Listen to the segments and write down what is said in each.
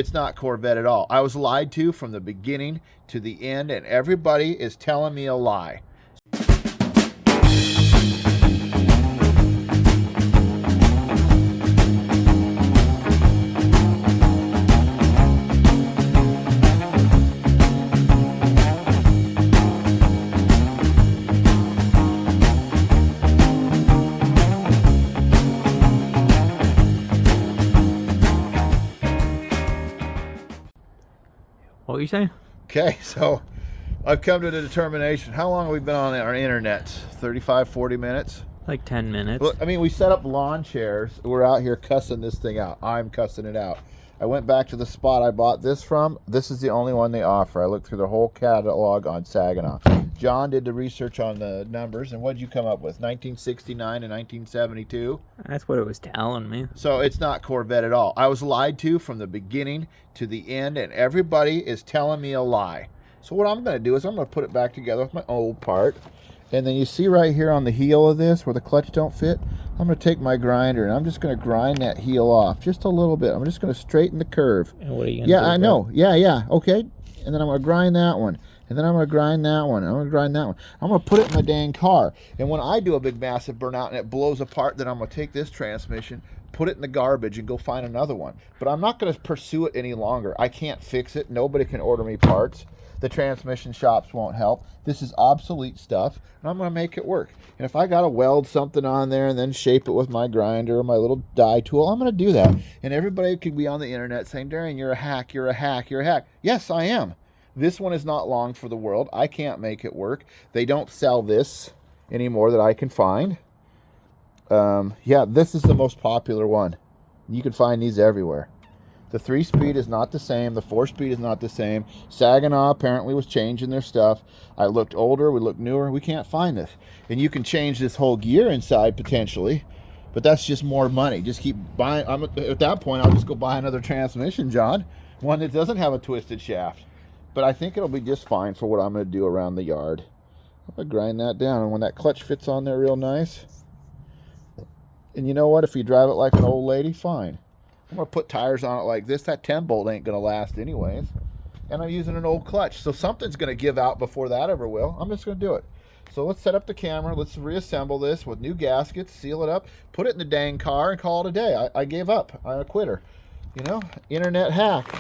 It's not Corvette at all. I was lied to from the beginning to the end, and everybody is telling me a lie. What were you saying? Okay, so I've come to the determination. How long have we been on our internet? 35, 40 minutes? Like 10 minutes. Well, I mean, we set up lawn chairs. We're out here cussing this thing out. I'm cussing it out. I went back to the spot I bought this from. This is the only one they offer. I looked through the whole catalog on Saginaw. John did the research on the numbers, and what did you come up with? 1969 and 1972? That's what it was telling me. So it's not Corvette at all. I was lied to from the beginning to the end, and everybody is telling me a lie. So what I'm going to do is I'm going to put it back together with my old part. And then you see right here on the heel of this where the clutch don't fit, I'm going to take my grinder and I'm just going to grind that heel off just a little bit. I'm just going to straighten the curve. And what are you going to do? Yeah, I know. Yeah. Okay. And then I'm going to grind that one. And then I'm going to grind that one. I'm going to grind that one. I'm going to put it in my dang car. And when I do a big massive burnout and it blows apart, then I'm going to take this transmission, put it in the garbage, and go find another one. But I'm not going to pursue it any longer. I can't fix it. Nobody can order me parts. The transmission shops won't help. This is obsolete stuff, and I'm going to make it work. And if I got to weld something on there and then shape it with my grinder or my little die tool, I'm going to do that. And everybody could be on the internet saying, Darian, you're a hack, you're a hack, you're a hack. Yes, I am. This one is not long for the world. I can't make it work. They don't sell this anymore that I can find. Yeah, this is the most popular one. You can find these everywhere. The 3-speed is not the same. The 4-speed is not the same. Saginaw apparently was changing their stuff. I looked older. We looked newer. We can't find this. And you can change this whole gear inside potentially, but that's just more money. Just keep buying. At that point, I'll just go buy another transmission, John. One that doesn't have a twisted shaft. But I think it'll be just fine for what I'm going to do around the yard. I'm going to grind that down. And when that clutch fits on there real nice. And you know what? If you drive it like an old lady, fine. I'm going to put tires on it like this. That 10-bolt ain't going to last anyways. And I'm using an old clutch. So something's going to give out before that ever will. I'm just going to do it. So let's set up the camera. Let's reassemble this with new gaskets, seal it up, put it in the dang car, and call it a day. I gave up. I'm a quitter. You know, internet hacks.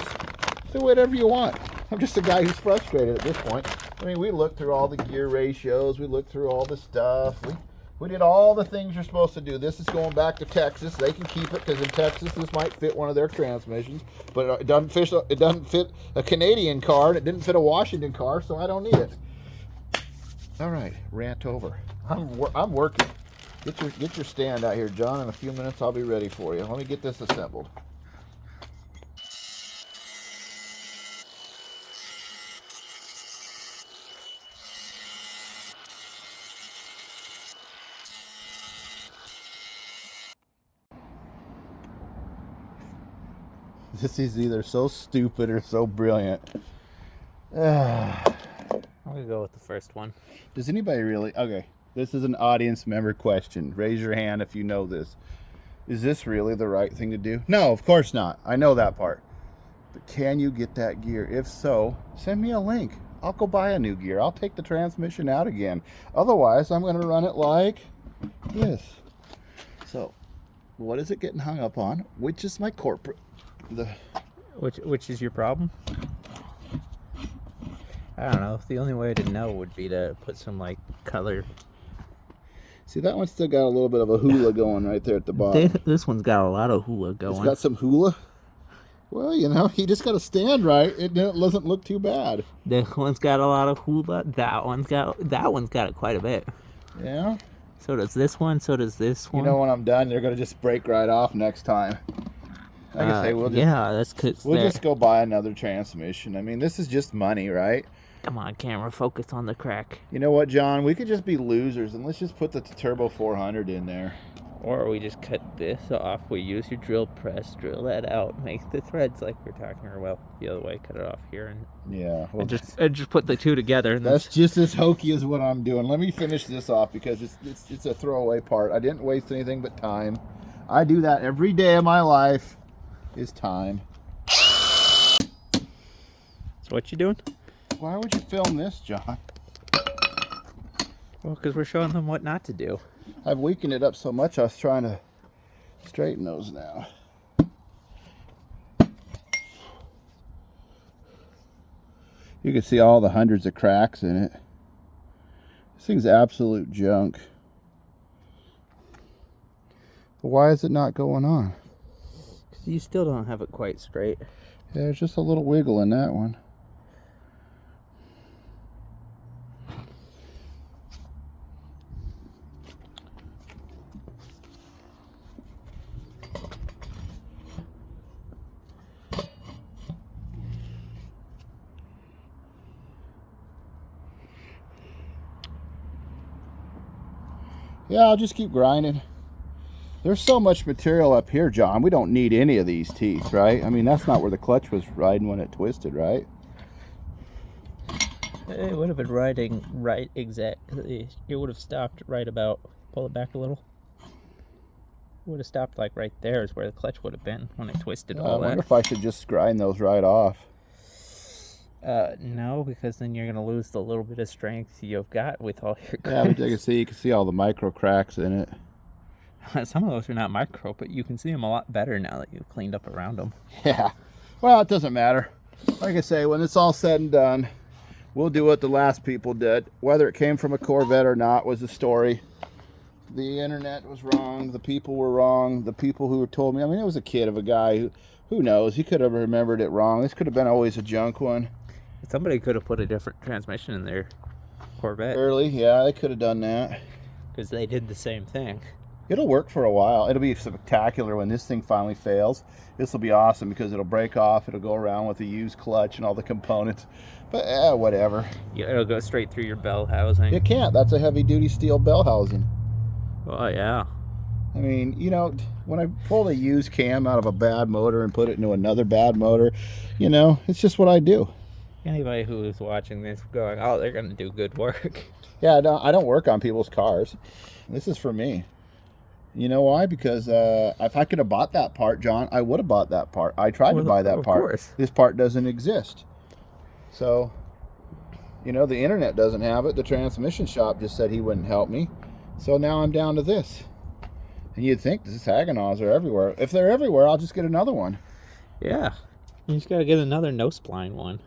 Do whatever you want. I'm just a guy who's frustrated at this point. I mean, we looked through all the gear ratios. We looked through all the stuff. We did all the things you're supposed to do. This is going back to Texas. They can keep it because in Texas this might fit one of their transmissions, but it doesn't fit a Canadian car, and it didn't fit a Washington car, so I don't need it. All right, rant over. I'm working. Get your stand out here, John. In a few minutes, I'll be ready for you. Let me get this assembled. This is either so stupid or so brilliant. I'm going to go with the first one. Does anybody really... Okay, this is an audience member question. Raise your hand if you know this. Is this really the right thing to do? No, of course not. I know that part. But can you get that gear? If so, send me a link. I'll go buy a new gear. I'll take the transmission out again. Otherwise, I'm going to run it like this. So, what is it getting hung up on? Which is my corporate... Which is your problem? I don't know. The only way to know would be to put some like color. See, that one's still got a little bit of a hula going right there at the bottom. This one's got a lot of hula going. It's got some hula. Well, you know, you just got to stand right. It doesn't look too bad. This one's got a lot of hula. That one's got it quite a bit. Yeah. So does this one. So does this one. You know, when I'm done, they're gonna just break right off next time. I guess they will. We'll just go buy another transmission. I mean, this is just money, right? Come on, camera, focus on the crack. You know what, John? We could just be losers, and let's just put the Turbo 400 in there. Or we just cut this off. We use your drill press, drill that out, make the threads like we're talking, or well, the other way, cut it off here, and yeah, well, just put the two together. And that's just as hokey as what I'm doing. Let me finish this off because it's a throwaway part. I didn't waste anything but time. I do that every day of my life. Is time. So what you doing? Why would you film this, John? Well, because we're showing them what not to do. I've weakened it up so much I was trying to straighten those now. You can see all the hundreds of cracks in it. This thing's absolute junk. But why is it not going on? Because you still don't have it quite straight. Yeah, there's just a little wiggle in that one. Yeah, I'll just keep grinding. There's so much material up here, John. We don't need any of these teeth, right? I mean, that's not where the clutch was riding when it twisted, right? It would have been riding right exactly. It would have stopped right about, pull it back a little. It would have stopped like right there is where the clutch would have been when it twisted all I wonder that. if I should just grind those right off. No, because then you're going to lose the little bit of strength you've got with all your Yeah, but grips. you can see all the micro cracks in it. Some of those are not micro, but you can see them a lot better now that you've cleaned up around them. Yeah. Well, it doesn't matter. Like I say, when it's all said and done, we'll do what the last people did. Whether it came from a Corvette or not was the story. The internet was wrong. The people were wrong. The people who told me, I mean, it was a kid of a guy who knows? He could have remembered it wrong. This could have been always a junk one. Somebody could have put a different transmission in their Corvette. Early, yeah, they could have done that. Because they did the same thing. It'll work for a while. It'll be spectacular when this thing finally fails. This will be awesome because it'll break off. It'll go around with a used clutch and all the components. But whatever. Yeah, it'll go straight through your bell housing. It can't. That's a heavy-duty steel bell housing. Oh, yeah. I mean, you know, when I pulled a used cam out of a bad motor and put it into another bad motor, you know, it's just what I do. Anybody who is watching this going, oh, they're going to do good work. Yeah, I don't work on people's cars. This is for me. You know why? Because if I could have bought that part, John, I would have bought that part. I tried to buy that of part. course. This part doesn't exist. So, you know, the internet doesn't have it. The transmission shop just said he wouldn't help me. So now I'm down to this. And you'd think the Saginaws are everywhere. If they're everywhere, I'll just get another one. Yeah. You just got to get another no spline one.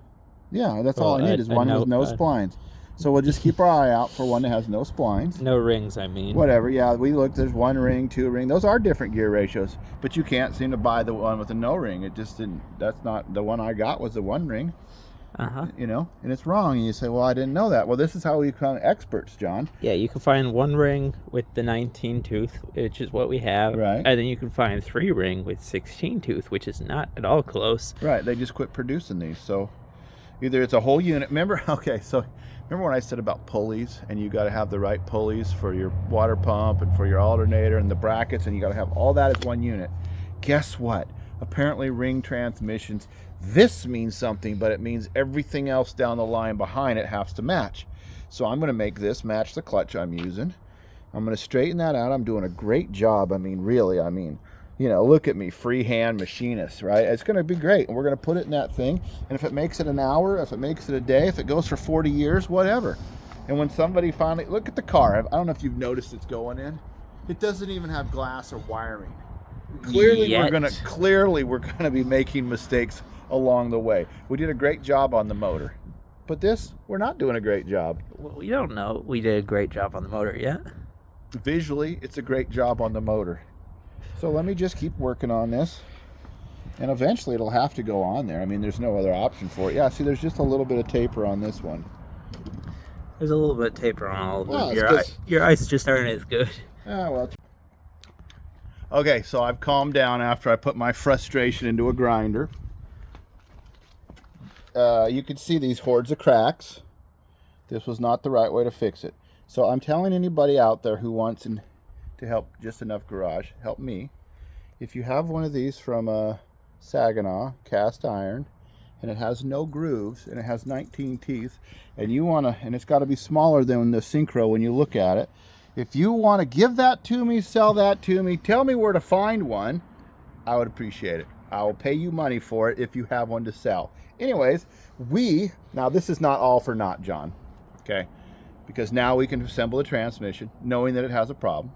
Yeah, that's all I need is one with no splines. So we'll just keep our eye out for one that has no splines. No rings, I mean. Whatever, yeah, we looked, there's 1 ring, 2 ring. Those are different gear ratios, but you can't seem to buy the one with the no ring. It just didn't, that's not, the one I got was the 1 ring. Uh-huh. You know, and it's wrong. And you say, well, I didn't know that. Well, this is how we become experts, John. Yeah, you can find 1 ring with the 19 tooth, which is what we have. Right. And then you can find 3 ring with 16 tooth, which is not at all close. Right, they just quit producing these, so either it's a whole unit. Remember, okay, so remember when I said about pulleys, and you got to have the right pulleys for your water pump and for your alternator and the brackets, and you got to have all that as 1 unit. Guess what? Apparently ring transmissions, this means something, but it means everything else down the line behind it has to match. So I'm going to make this match the clutch I'm using. I'm going to straighten that out. I'm doing a great job. I mean, really, I mean, you know, look at me, freehand machinist, right? It's going to be great. And we're going to put it in that thing. And if it makes it an hour, if it makes it a day, if it goes for 40 years, whatever. And when somebody finally, look at the car. I don't know if you've noticed it's going in. It doesn't even have glass or wiring. Clearly, we're gonna be making mistakes along the way. We did a great job on the motor, but this, we're not doing a great job. Well, we don't know we did a great job on the motor yet. Visually, it's a great job on the motor. So let me just keep working on this, and eventually it'll have to go on there. I mean, there's no other option for it. Yeah, see, there's just a little bit of taper on this one. There's a little bit of taper on all of them. Well, Your ice just aren't as good. Ah, well. Okay, so I've calmed down after I put my frustration into a grinder. You can see these hordes of cracks. This was not the right way to fix it. So I'm telling anybody out there who wants to help Just Enough Garage, help me. If you have one of these from Saginaw, cast iron, and it has no grooves, and it has 19 teeth, and you want to, and it's got to be smaller than the Synchro when you look at it. If you want to give that to me, sell that to me, tell me where to find one, I would appreciate it. I will pay you money for it if you have one to sell. Anyways, now this is not all for naught, John, okay? Because now we can assemble the transmission knowing that it has a problem.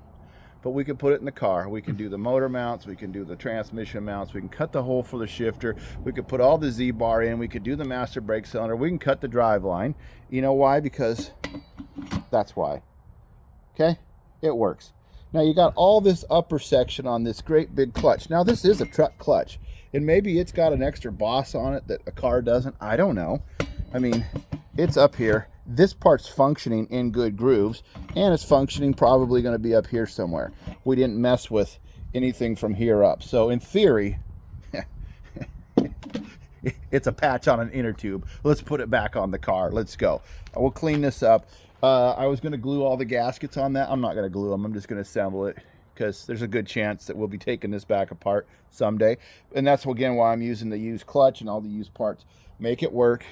But we can put it in the car. We can do the motor mounts. We can do the transmission mounts. We can cut the hole for the shifter. We could put all the Z-bar in. We could do the master brake cylinder. We can cut the drive line. You know why? Because that's why. Okay? It works. Now you got all this upper section on this great big clutch. Now this is a truck clutch. And maybe it's got an extra boss on it that a car doesn't. I don't know. I mean, it's up here. This part's functioning in good grooves, and it's functioning probably going to be up here somewhere. We didn't mess with anything from here up. So in theory, it's a patch on an inner tube. Let's put it back on the car. Let's go. We'll clean this up. I was going to glue all the gaskets on that. I'm not going to glue them. I'm just going to assemble it because there's a good chance that we'll be taking this back apart someday. And that's, again, why I'm using the used clutch and all the used parts. Make it work.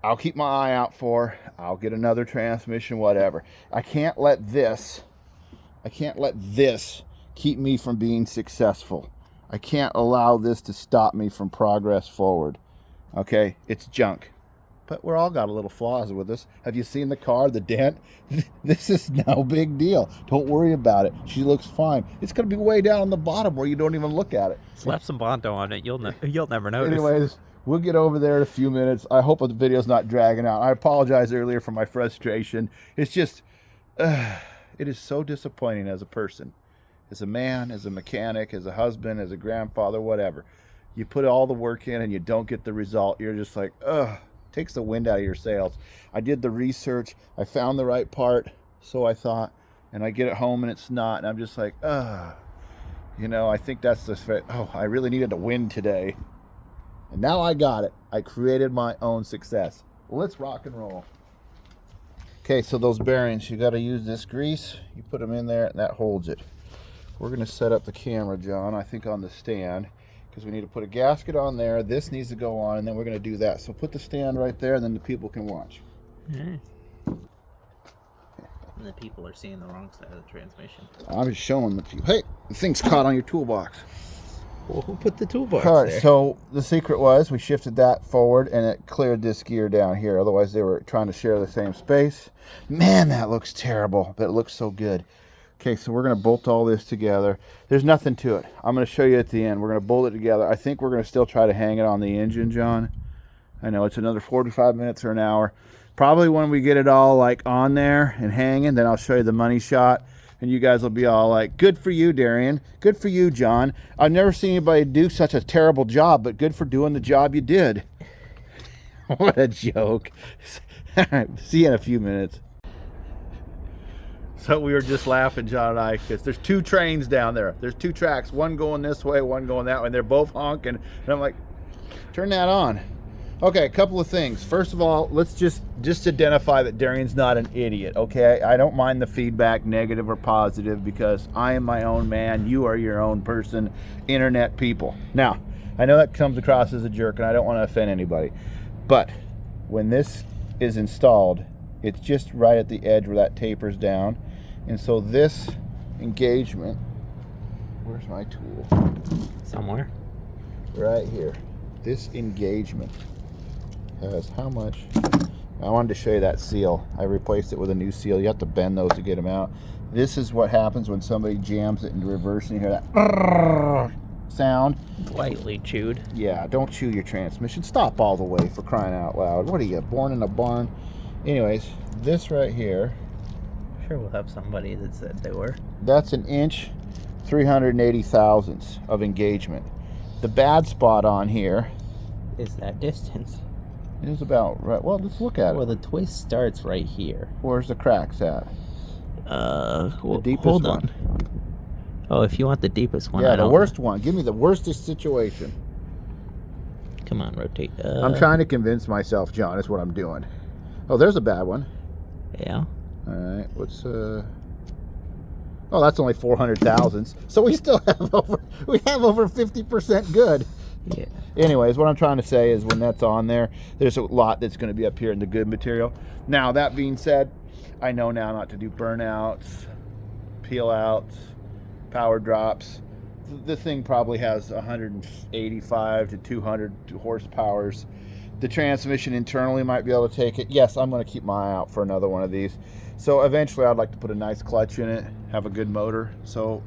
I'll keep my eye out for. I'll get another transmission, whatever. I can't let this keep me from being successful. I can't allow this to stop me from progress forward. Okay? It's junk. But we're all got a little flaws with us. Have you seen the car, the dent? This is no big deal. Don't worry about it. She looks fine. It's going to be way down on the bottom where you don't even look at it. Slap some Bondo on it. You'll never notice. Anyways, we'll get over there in a few minutes. I hope the video's not dragging out. I apologize earlier for my frustration. It's just, it is so disappointing as a person, as a man, as a mechanic, as a husband, as a grandfather, whatever. You put all the work in and you don't get the result. You're just like, ugh. Takes the wind out of your sails. I did the research. I found the right part, so I thought, and I get it home and it's not, and I'm just like, you know, I think that's the, I really needed a win today. And now I got it. I created my own success. Let's rock and roll. Okay, so those bearings, you got to use this grease. You put them in there and that holds it. We're going to set up the camera, John, I think on the stand, because we need to put a gasket on there. This needs to go on, and then we're going to do that. So put the stand right there, and then the people can watch. And the people are seeing the wrong side of the transmission. I'm just showing the people. Hey, the thing's caught on your toolbox. Well, who put the toolbox All right, there? so the secret was we shifted that forward, and it cleared this gear down here. Otherwise, they were trying to share the same space. Man, that looks terrible, but it looks so good. Okay, so we're going to bolt all this together. There's nothing to it. I'm going to show you at the end. We're going to bolt it together. I think we're going to still try to hang it on the engine, John. I know it's another 45 minutes or an hour. Probably when we get it all like on there and hanging, then I'll show you the money shot. And you guys will be all like, good for you, Darian. Good for you, John. I've never seen anybody do such a terrible job, but good for doing the job you did. What a joke. All right, see you in a few minutes. So we were just laughing, John and I, because there's two trains down there. There's two tracks, one going this way, one going that way, and they're both honking. And I'm like, turn that on. Okay, a couple of things. First of all, let's just identify that Darian's not an idiot, okay? I don't mind the feedback, negative or positive, because I am my own man. You are your own person, internet people. Now, I know that comes across as a jerk, and I don't want to offend anybody. But when this is installed, it's just right at the edge where that tapers down. And so this engagement, where's my tool? Somewhere. Right here. This engagement has how much? I wanted to show you that seal. I replaced it with a new seal. You have to bend those to get them out. This is what happens when somebody jams it into reverse and you hear that sound. Lightly chewed. Yeah, don't chew your transmission. Stop all the way, for crying out loud. What are you, born in a barn? Anyways, this right here. Sure, we'll have somebody that said they were. That's an inch, 380 thousandths of engagement. The bad spot on here Is that distance. is about right. Well, let's look at Well, it. the twist starts right here. Where's the cracks at? The deepest hold one. on. Oh, if you want the deepest one, Yeah, I the don't. worst one. Give me the worstest situation. Come on, rotate. I'm trying to convince myself, John, is what I'm doing. Oh, there's a bad one. Yeah. All right, what's Oh, that's only 400 thousandths. So we still have over 50% good. Yeah. Anyways, what I'm trying to say is when that's on there, there's a lot that's going to be up here in the good material. Now, that being said, I know now not to do burnouts, peel outs, power drops. the thing probably has 185 to 200 horsepowers. The transmission internally might be able to take it. Yes, I'm going to keep my eye out for another one of these. So eventually I'd like to put a nice clutch in it, have a good motor. So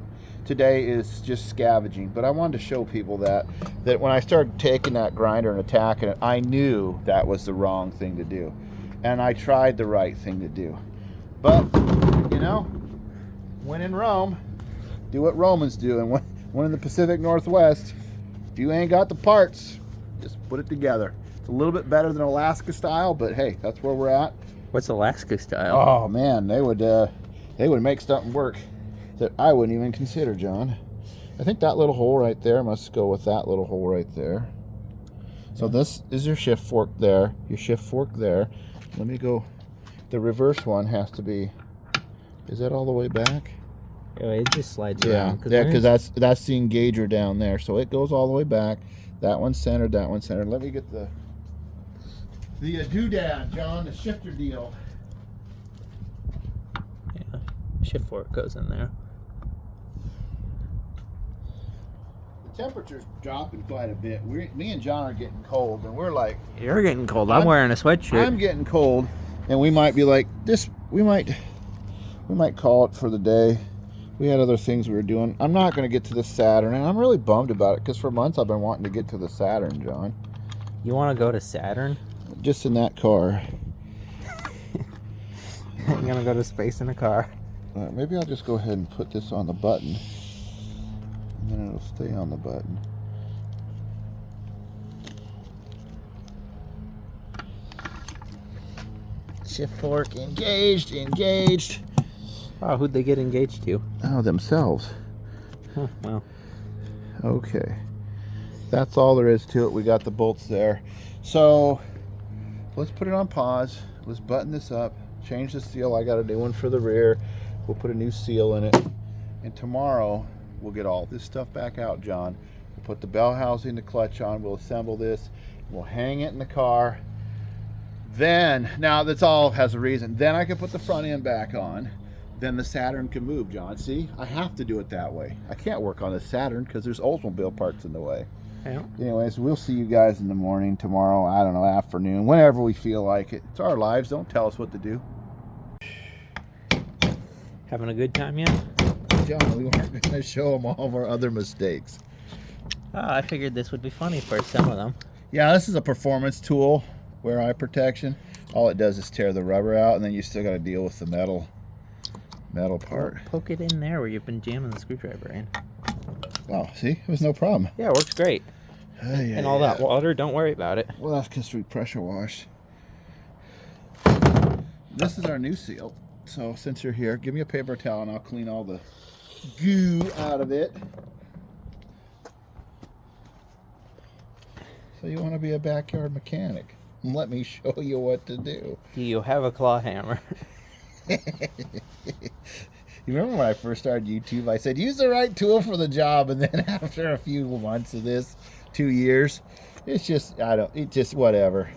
today is just scavenging, but I wanted to show people that when I started taking that grinder and attacking it, I knew that was the wrong thing to do. And I tried the right thing to do. But, you know, when in Rome, do what Romans do. And when in the Pacific Northwest, if you ain't got the parts, just put it together. It's a little bit better than Alaska style, but hey, that's where we're at. What's Alaska style? Oh man, they would make something work that I wouldn't even consider, John. I think that little hole right there must go with that little hole right there. So this is your shift fork there, your shift fork there. Let me go. The reverse one has to be. Is that all the way back? Oh, it just slides Yeah, around. yeah, because that's the engager down there. So it goes all the way back. That one's centered. That one's centered. Let me get the doodad, John, the shifter deal. Yeah, shift fork goes in there. The temperature's dropping quite a bit. Me and John are getting cold, and we're like, You're getting cold. I'm wearing a sweatshirt. I'm getting cold, and we might be like this. We might call it for the day. We had other things we were doing. I'm not going to get to the Saturn, and I'm really bummed about it because for months I've been wanting to get to the Saturn, John. You want to go to Saturn? Just in that car. You're gonna go to space in a car. Maybe I'll just go ahead and put this on the button, and then it'll stay on the button. Shift fork engaged. Oh, who'd they get engaged to? Oh, themselves. Huh, well. Okay. That's all there is to it. We got the bolts there. So let's put it on pause. Let's button this up. Change the seal. I got a new one for the rear. We'll put a new seal in it. And tomorrow we'll get all this stuff back out, John. We'll put the bell housing, the clutch on. We'll assemble this. We'll hang it in the car. Then, now that's all has a reason. Then I can put the front end back on. Then the Saturn can move, John. See, I have to do it that way. I can't work on the Saturn because there's Oldsmobile parts in the way. Yeah. Anyways, we'll see you guys in the morning, tomorrow, I don't know, afternoon, whenever we feel like it. It's our lives. Don't tell us what to do. Having a good time yet? John, we weren't going to show them all of our other mistakes. I figured this would be funny for some of them. Yeah, this is a performance tool, wear eye protection. All it does is tear the rubber out, and then you still got to deal with the metal part. Poke it in there where you've been jamming the screwdriver in. Oh, see? It was no problem. Yeah, it works great. And all that water, don't worry about it. Well, that's because we pressure washed. This is our new seal. So since you're here, give me a paper towel and I'll clean all the goo out of it. So you want to be a backyard mechanic? Let me show you what to do. Do you have a claw hammer? You remember when I first started YouTube, I said, use the right tool for the job. And then after a few months of this, 2 years, it's just, whatever.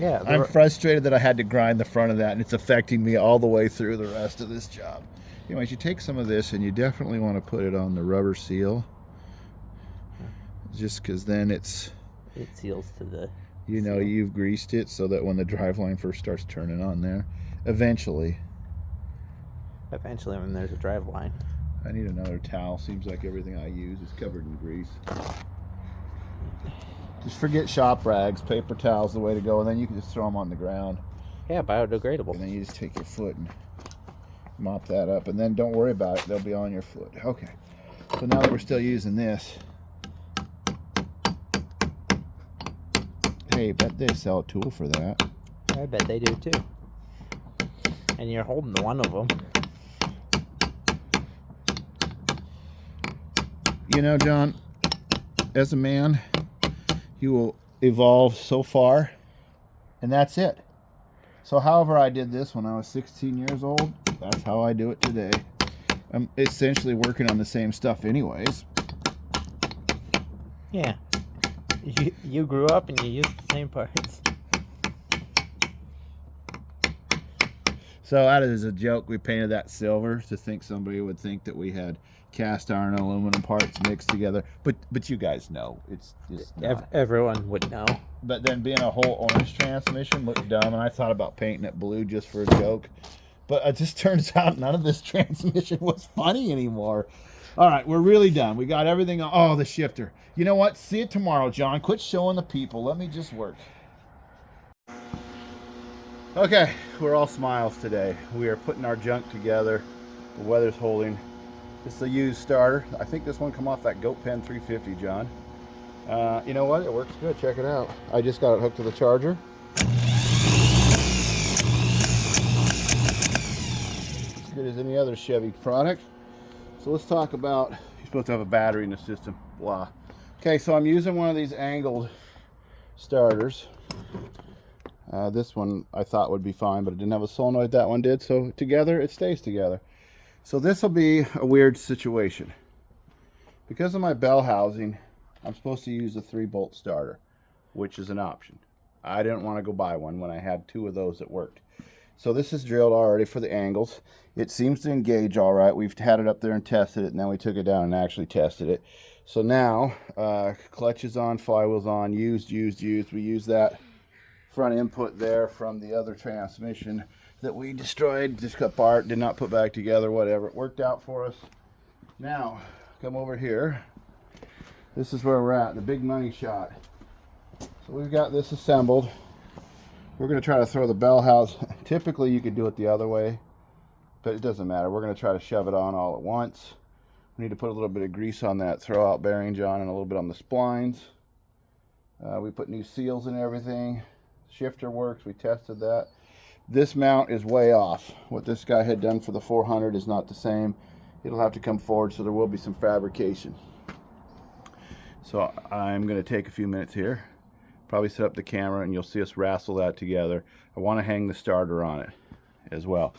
Yeah. I'm frustrated that I had to grind the front of that, and it's affecting me all the way through the rest of this job. Anyways, you take some of this, and you definitely want to put it on the rubber seal. Just because then it seals to the... you've greased it so that when the driveline first starts turning on there, eventually when there's a drive line. I need another towel. Seems like everything I use is covered in grease. Just forget shop rags. Paper towel's the way to go, and then you can just throw them on the ground. Yeah, biodegradable. And then you just take your foot and mop that up, and then don't worry about it. They'll be on your foot. Okay. So now that we're still using this, hey, bet they sell a tool for that. I bet they do too. And you're holding one of them. You know, John, as a man, you will evolve so far, and that's it. So however I did this when I was 16 years old, that's how I do it today. I'm essentially working on the same stuff anyways. Yeah. You grew up and you used the same parts. So that is a joke. We painted that silver to think somebody would think that we had cast iron and aluminum parts mixed together. But you guys know it's not. Everyone would know. But then being a whole orange transmission looked dumb, and I thought about painting it blue just for a joke. But it just turns out none of this transmission was funny anymore. All right, we're really done. We got everything on. Oh, the shifter. You know what? See it tomorrow, John. Quit showing the people. Let me just work. Okay, we're all smiles today. We are putting our junk together. The weather's holding. This is a used starter. I think this one come off that Goat Pen 350, John. You know what? It works good. Check it out. I just got it hooked to the charger. As good as any other Chevy product. So let's talk about, you're supposed to have a battery in the system. Blah. Okay, so I'm using one of these angled starters. This one I thought would be fine, but it didn't have a solenoid. That one did. So together, it stays together. So this will be a weird situation. Because of my bell housing, I'm supposed to use a 3-bolt starter, which is an option. I didn't want to go buy one when I had 2 of those that worked. So this is drilled already for the angles. It seems to engage all right. We've had it up there and tested it, and then we took it down and actually tested it. So now, clutch is on, flywheel's on, used. We use that front input there from the other transmission that we destroyed, just cut apart, did not put back together, whatever. It worked out for us. Now, come over here. This is where we're at, the big money shot. So we've got this assembled. We're going to try to throw the bell house. Typically, you could do it the other way, but it doesn't matter. We're going to try to shove it on all at once. We need to put a little bit of grease on that throw-out bearing, John, and a little bit on the splines. We put new seals and everything. Shifter works. We tested that. This mount is way off. What this guy had done for the 400 is not the same. It'll have to come forward, so there will be some fabrication. So I'm going to take a few minutes here, probably set up the camera, and you'll see us wrestle that together. I want to hang the starter on it as well.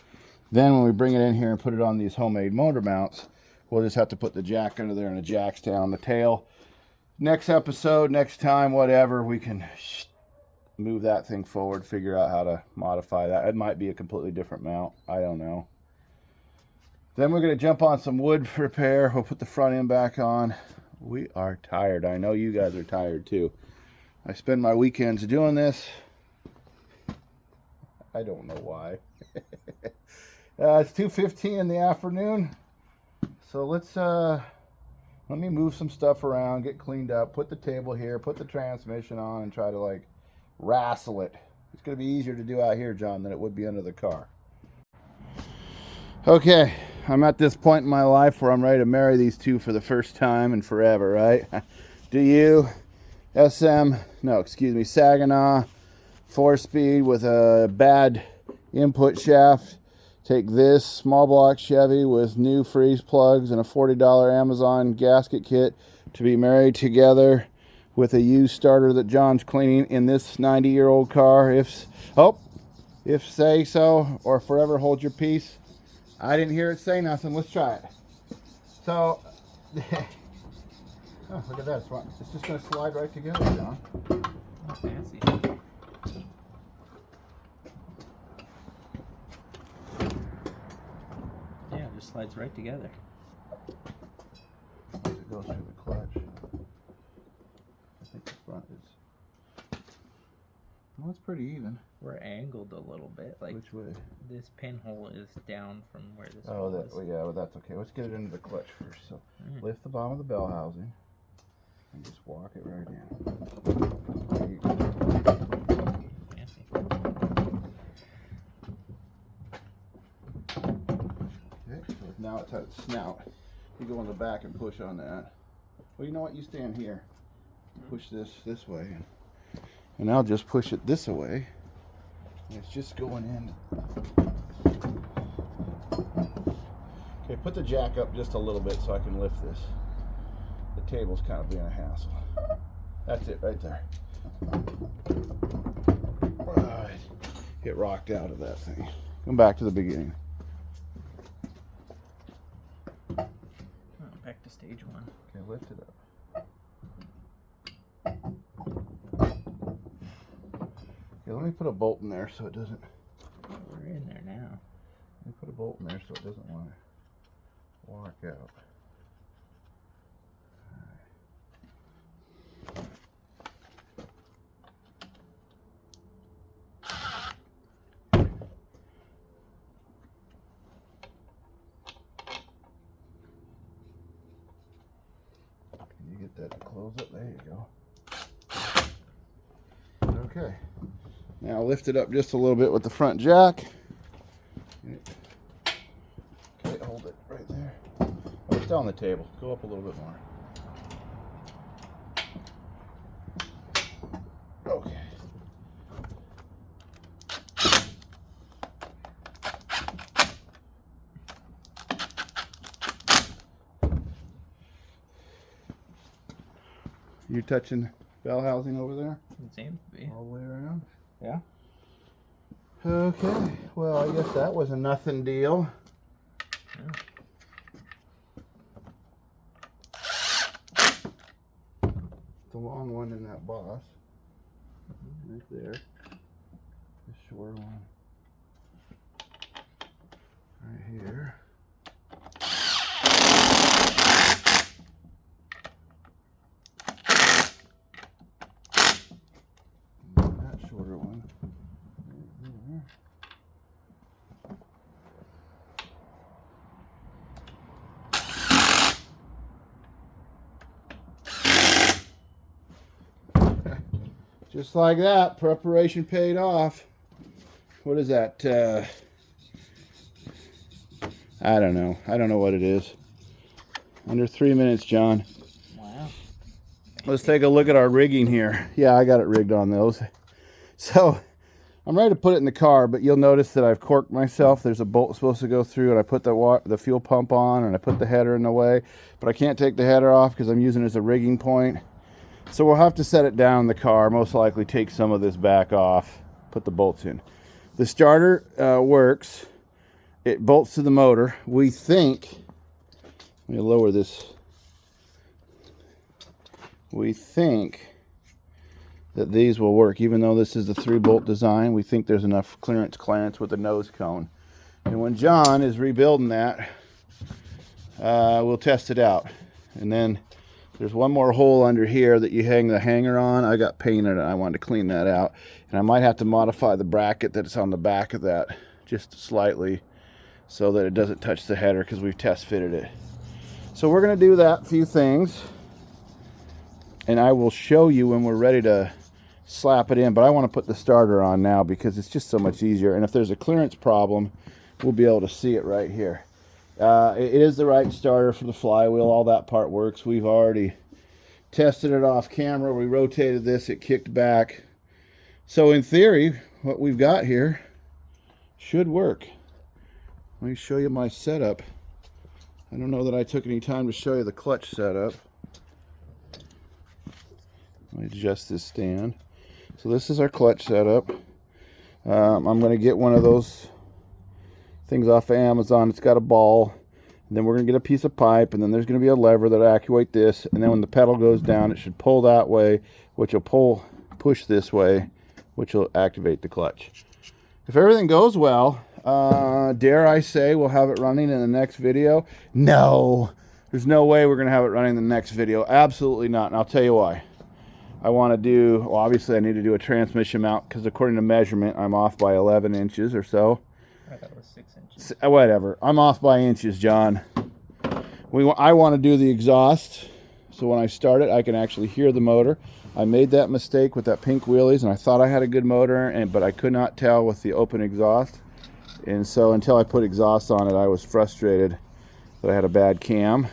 Then when we bring it in here and put it on these homemade motor mounts, we'll just have to put the jack under there and a jack stand on the tail. Next episode, next time, whatever, we can move that thing forward, figure out how to modify that. It might be a completely different mount. I don't know. Then we're going to jump on some wood repair. We'll put the front end back on. We are tired. I know you guys are tired too. I spend my weekends doing this. I don't know why. It's 2:15 in the afternoon. So let me move some stuff around, get cleaned up, put the table here, put the transmission on, and try to like wrestle it. It's going to be easier to do out here, John, than it would be under the car. Okay, I'm at this point in my life where I'm ready to marry these two for the first time and forever, right? Do you? Saginaw 4-speed with a bad input shaft. Take this small block Chevy with new freeze plugs and a $40 Amazon gasket kit to be married together with a used starter that John's cleaning in this 90-year-old car. If say so, or forever hold your peace. I didn't hear it say nothing. Let's try it. So, oh, look at that. It's just going to slide right together, John. Oh, fancy. Yeah, it just slides right together. It goes through the clutch. I think the front is... Well, it's pretty even. We're angled a little bit. Like, which way? This pinhole is down from where this Oh, hole is. well, yeah, well, that's okay. Let's get it into the clutch first. So, lift the bottom of the bell housing and just walk it right in. There you go. Fancy. Okay, so now it's at its snout. You go in the back and push on that. Well, you know what? You stand here. Push this way. And I'll just push it this way. And it's just going in. Okay, put the jack up just a little bit so I can lift this. The table's kind of being a hassle. That's it right there. Right. Get rocked out of that thing. Come back to the beginning. Oh, back to stage one. Okay, lift it up. Okay, let me put a bolt in there so it doesn't... We're in there now. Let me put a bolt in there so it doesn't want to walk out. that to close it. There you go. Okay. Now lift it up just a little bit with the front jack. Okay, hold it right there. Oh, it's on the table. Go up a little bit more. Okay. You touching bell housing over there? It seems to be. All the way around? Yeah. Okay. Well, I guess that was a nothing deal. Yeah. The long one in that boss. Right there. The short one. Right here. And that shorter one. Right there. Just like that, preparation paid off. What is that? I don't know. I don't know what it is. Under 3 minutes, John. Wow. Let's take a look at our rigging here. Yeah, I got it rigged on those. So I'm ready to put it in the car, but you'll notice that I've corked myself. There's a bolt supposed to go through, and I put the fuel pump on, and I put the header in the way, but I can't take the header off because I'm using it as a rigging point. So we'll have to set it down in the car, most likely take some of this back off, put the bolts in. The starter works. It bolts to the motor. We think, let me lower this. We think that these will work, even though this is the 3-bolt design. We think there's enough clearance with the nose cone. And when John is rebuilding that, we'll test it out. And then there's one more hole under here that you hang the hanger on. I got paint in it. I wanted to clean that out. And I might have to modify the bracket that's on the back of that just slightly so that it doesn't touch the header because we've test fitted it. So we're going to do that few things. And I will show you when we're ready to slap it in. But I want to put the starter on now because it's just so much easier. And if there's a clearance problem, we'll be able to see it right here. It is the right starter for the flywheel. All that part works. We've already tested it off camera. We rotated this. It kicked back. So in theory, what we've got here should work. Let me show you my setup. I don't know that I took any time to show you the clutch setup. Let me adjust this stand. So this is our clutch setup. I'm going to get one of those things off of Amazon. It's got a ball, and then we're going to get a piece of pipe, and then there's going to be a lever that'll actuate this, and then when the pedal goes down, it should pull that way, which will push this way, which will activate the clutch. If everything goes well, dare I say we'll have it running in the next video? No, there's no way we're going to have it running in the next video. Absolutely not, and I'll tell you why. I want to do, well, obviously I need to do a transmission mount because according to measurement, I'm off by 11 inches or so. I thought it was 6 inches. Whatever. I'm off by inches, John. I want to do the exhaust, so when I start it, I can actually hear the motor. I made that mistake with that pink wheelies, and I thought I had a good motor, but I could not tell with the open exhaust. And so until I put exhaust on it, I was frustrated that I had a bad cam.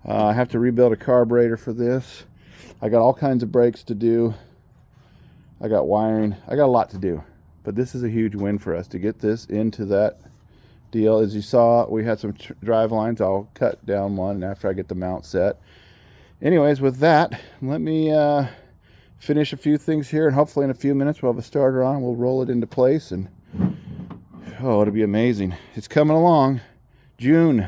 I have to rebuild a carburetor for this. I got all kinds of brakes to do. I got wiring. I got a lot to do. But this is a huge win for us to get this into that deal. As you saw, we had some drive lines. I'll cut down one after I get the mount set. Anyways, with that, let me finish a few things here, and hopefully in a few minutes we'll have a starter on. We'll roll it into place, and oh, it'll be amazing. It's coming along. June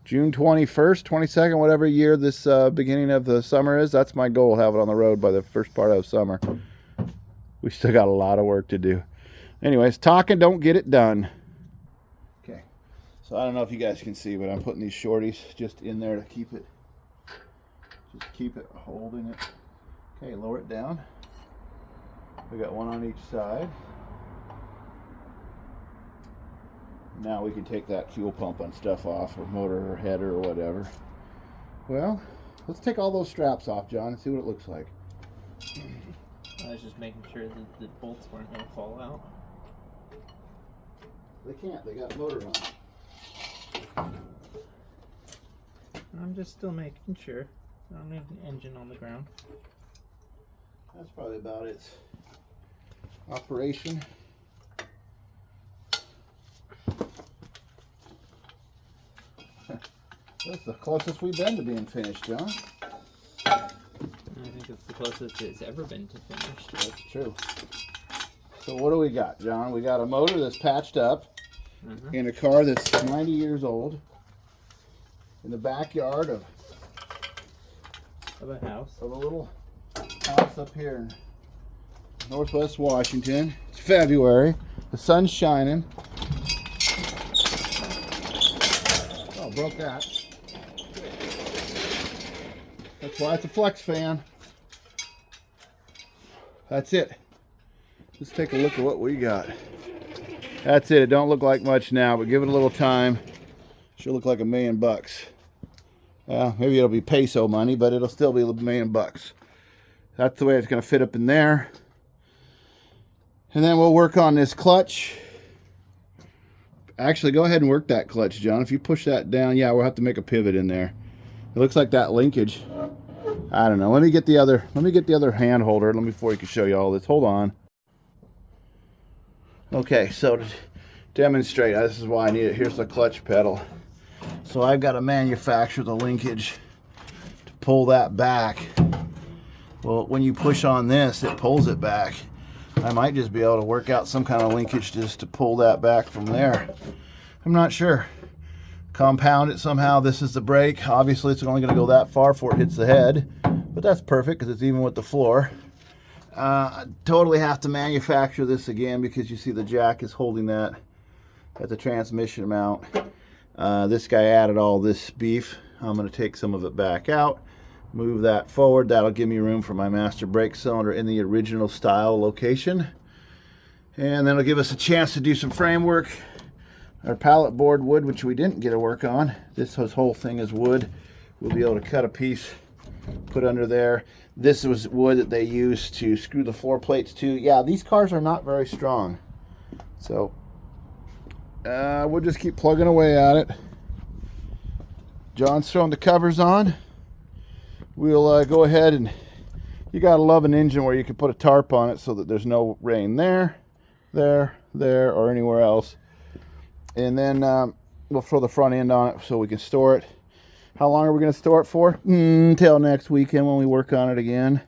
21st, 22nd, whatever year this beginning of the summer is. That's my goal, have it on the road by the first part of summer. We still got a lot of work to do. Anyways, talking don't get it done. Okay, so I don't know if you guys can see, but I'm putting these shorties just in there to keep it holding it. Okay, lower it down. We got one on each side. Now we can take that fuel pump and stuff off, or motor or header or whatever. Well, Let's take all those straps off, John, and see what it looks like. I was just making sure that the bolts weren't going to fall out. They can't. They got motor on. I'm just still making sure. I don't need an engine on the ground. That's probably about its operation. That's the closest we've been to being finished, John. I think it's the closest it's ever been to finished. That's true. So what do we got, John? We got a motor that's patched up in a car that's 90 years old in the backyard of a house. Of a little house up here in Northwest Washington. It's February. The sun's shining. Oh, broke that. That's why it's a flex fan. That's it. Let's take a look at what we got. That's it. It don't look like much now, but give it a little time. Should look like $1 million. Well, maybe it'll be peso money, but it'll still be $1 million. That's the way it's going to fit up in there. And then we'll work on this clutch. Actually, go ahead and work that clutch, John. If you push that down, yeah, we'll have to make a pivot in there. It looks like that linkage. I don't know. Let me get the other hand holder before we can show you all this. Hold on. Okay, so to demonstrate, this is why I need it. Here's the clutch pedal. So I've got to manufacture the linkage to pull that back. Well, when you push on this, it pulls it back. I might just be able to work out some kind of linkage just to pull that back from there. I'm not sure. Compound it somehow. This is the brake. Obviously, it's only going to go that far before it hits the head. But that's perfect because it's even with the floor. I totally have to manufacture this again because you see the jack is holding that at the transmission mount. This guy added all this beef. I'm going to take some of it back out, move that forward. That'll give me room for my master brake cylinder in the original style location. And then it'll give us a chance to do some framework. Our pallet board wood, which we didn't get to work on. This whole thing is wood. We'll be able to cut a piece, put under there. This was wood that they used to screw the floor plates to. Yeah, these cars are not very strong. So we'll just keep plugging away at it. John's throwing the covers on. We'll go ahead and, you gotta love an engine where you can put a tarp on it so that there's no rain there, or anywhere else. And then we'll throw the front end on it so we can store it. How long are we going to store it for? Until next weekend when we work on it again.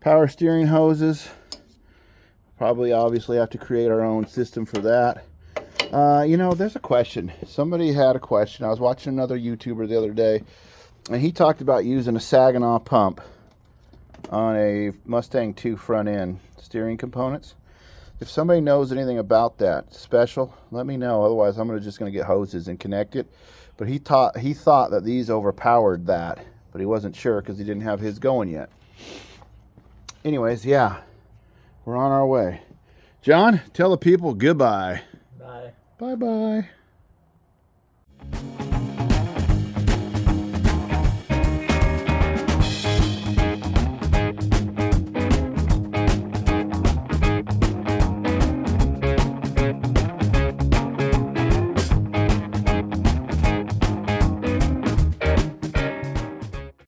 Power steering hoses. Probably obviously have to create our own system for that. You know, there's a question. Somebody had a question. I was watching another YouTuber the other day, and he talked about using a Saginaw pump on a Mustang 2 front end steering components. If somebody knows anything about that special, let me know. Otherwise, I'm just going to get hoses and connect it. But he thought that these overpowered that, but he wasn't sure because he didn't have his going yet. Anyways, yeah, we're on our way. John, tell the people goodbye. Bye. Bye-bye.